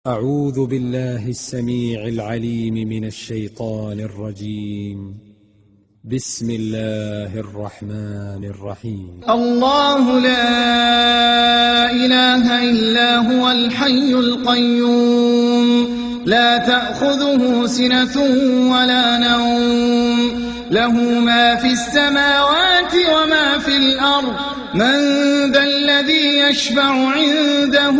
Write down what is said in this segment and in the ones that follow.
أعوذ بالله السميع العليم من الشيطان الرجيم. بسم الله الرحمن الرحيم. الله لا إله إلا هو الحي القيوم لا تأخذه سنة ولا نوم له ما في السماوات وما في الأرض من ذا الذي يشفع عنده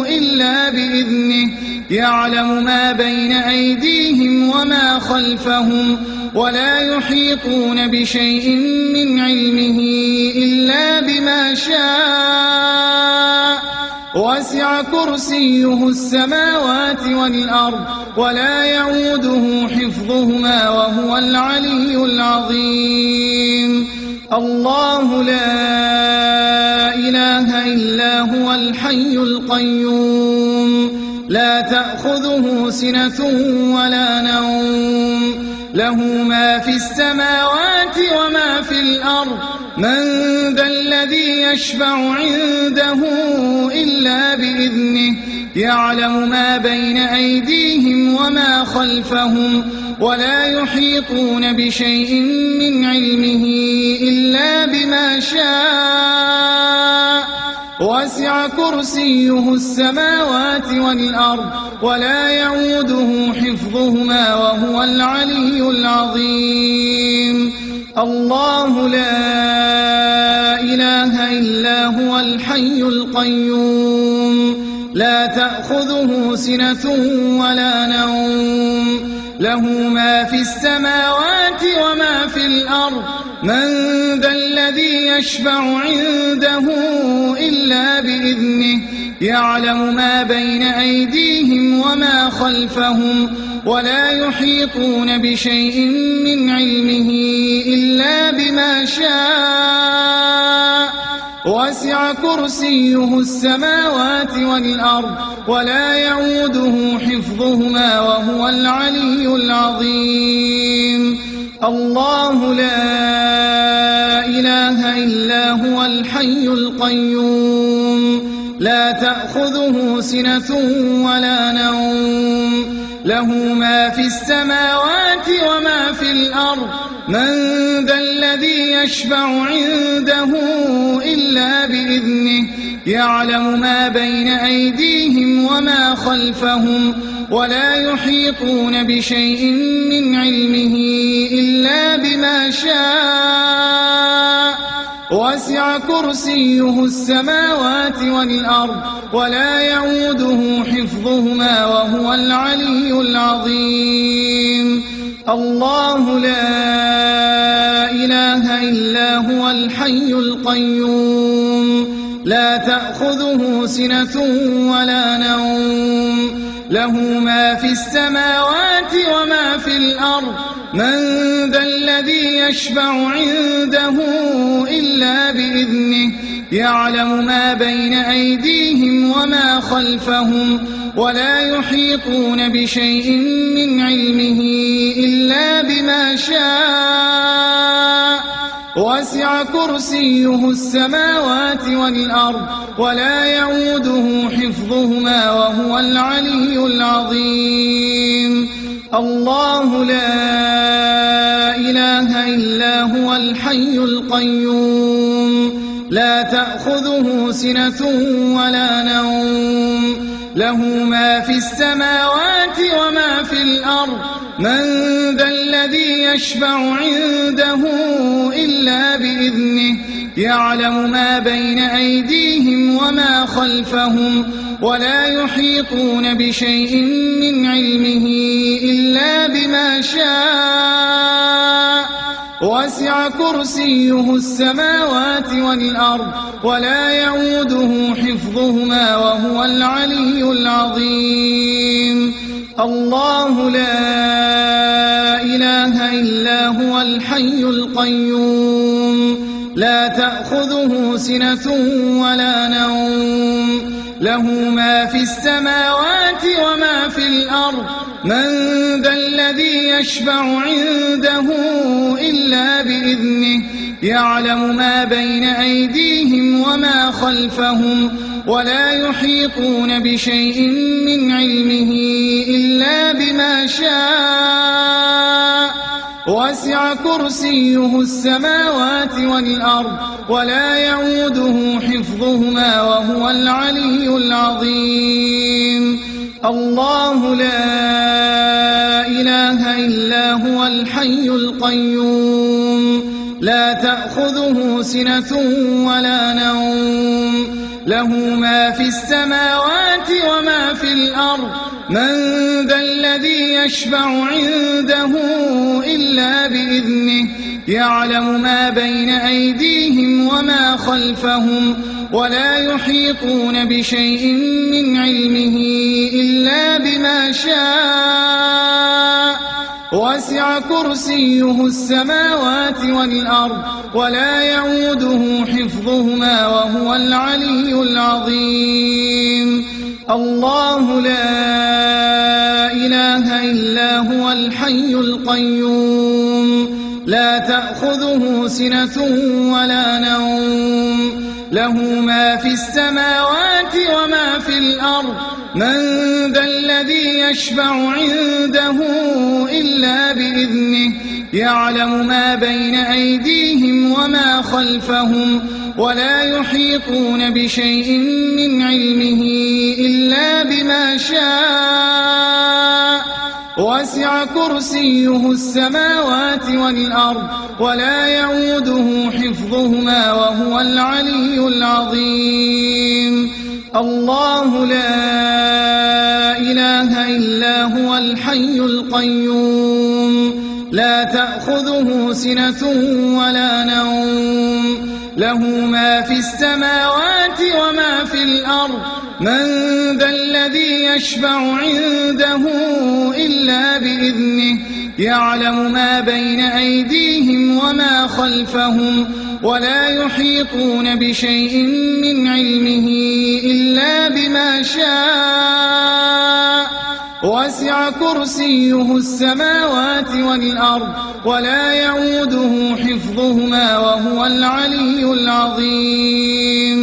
إلا بإذنه يعلم ما بين أيديهم وما خلفهم ولا يحيطون بشيء من علمه إلا بما شاء وسع كرسيه السماوات والأرض ولا يعوده حفظهما وهو العلي العظيم. الله لا إله إلا هو الحي القيوم لا تأخذه سنة ولا نوم له ما في السماوات وما في الأرض من ذا الذي يشفع عنده إلا بإذنه يعلم ما بين أيديهم وما خلفهم ولا يحيطون بشيء من علمه إلا بما شاء وسع كرسيه السماوات والأرض ولا يعوده حفظهما وهو العلي العظيم. الله لا إله إلا هو الحي القيوم لا تأخذه سنة ولا نوم له ما في السماوات وما في الأرض من ذا الذي يشفع عنده إلا بإذنه يعلم ما بين أيديهم وما خلفهم ولا يحيطون بشيء من علمه إلا بما شاء وسع كرسيه السماوات والأرض ولا يعوده حفظهما وهو العلي العظيم. الله لا إله إلا هو الحي القيوم لا تأخذه سنة ولا نوم له ما في السماوات وما في الأرض من ذا الذي يشفع عنده إلا بإذنه يعلم ما بين أيديهم وما خلفهم ولا يحيطون بشيء من علمه إلا بما شاء وسع كرسيه السماوات والأرض ولا يعوده حفظهما وهو العلي العظيم. الله لا إله إلا هو الحي القيوم لا تأخذه سنة ولا نوم له ما في السماوات وما في الأرض من ذا الذي يشفع عنده إلا بإذنه يعلم ما بين أيديهم وما خلفهم ولا يحيطون بشيء من علمه إلا بما شاء وسع كرسيه السماوات والأرض ولا يعوده حفظهما وهو العلي العظيم. الله لا إله إلا هو الحي القيوم لا تأخذه سنة ولا نوم له ما في السماوات وما في الأرض من ذا الذي يشفع عنده إلا بإذنه يعلم ما بين أيديهم وما خلفهم ولا يحيطون بشيء من علمه إلا بما شاء وسع كرسيه السماوات والأرض ولا يعوده حفظهما وهو العلي العظيم. الله لا إله إلا هو الحي القيوم لا تأخذه سنة ولا نوم له ما في السماوات وما في الأرض من ذا الذي يشفع عنده إلا بإذنه يعلم ما بين أيديهم وما خلفهم ولا يحيطون بشيء من علمه إلا بما شاء وسع كرسيه السماوات والأرض ولا يعوده حفظهما وهو العلي العظيم الله لا إله إلا هو الحي القيوم لا تأخذه سنة ولا نوم له ما في السماوات وما في الأرض من ذا الذي يشفع عنده إلا بإذنه يعلم ما بين أيديهم وما خلفهم ولا يحيطون بشيء من علمه إلا بما شاء وسع كرسيه السماوات والأرض ولا يعوده حفظهما وهو العلي العظيم الله لا إله إلا هو الحي القيوم لا تأخذه سنة ولا نوم له ما في السماوات وما في الأرض من ذا الذي يشفع عنده إلا بإذنه يعلم ما بين أيديهم وما خلفهم ولا يحيطون بشيء من علمه إلا بما شاء وسع كرسيه السماوات والأرض ولا يعوده حفظهما وهو العلي العظيم الله لا إله إلا هو الحي القيوم لا تأخذه سنة ولا نوم له ما في السماوات وما في الأرض من ذا الذي يشفع عنده إلا بإذنه يعلم ما بين أيديهم وما خلفهم ولا يحيطون بشيء من علمه إلا بما شاء وسع كرسيه السماوات والأرض ولا يعوده حفظهما وهو العلي العظيم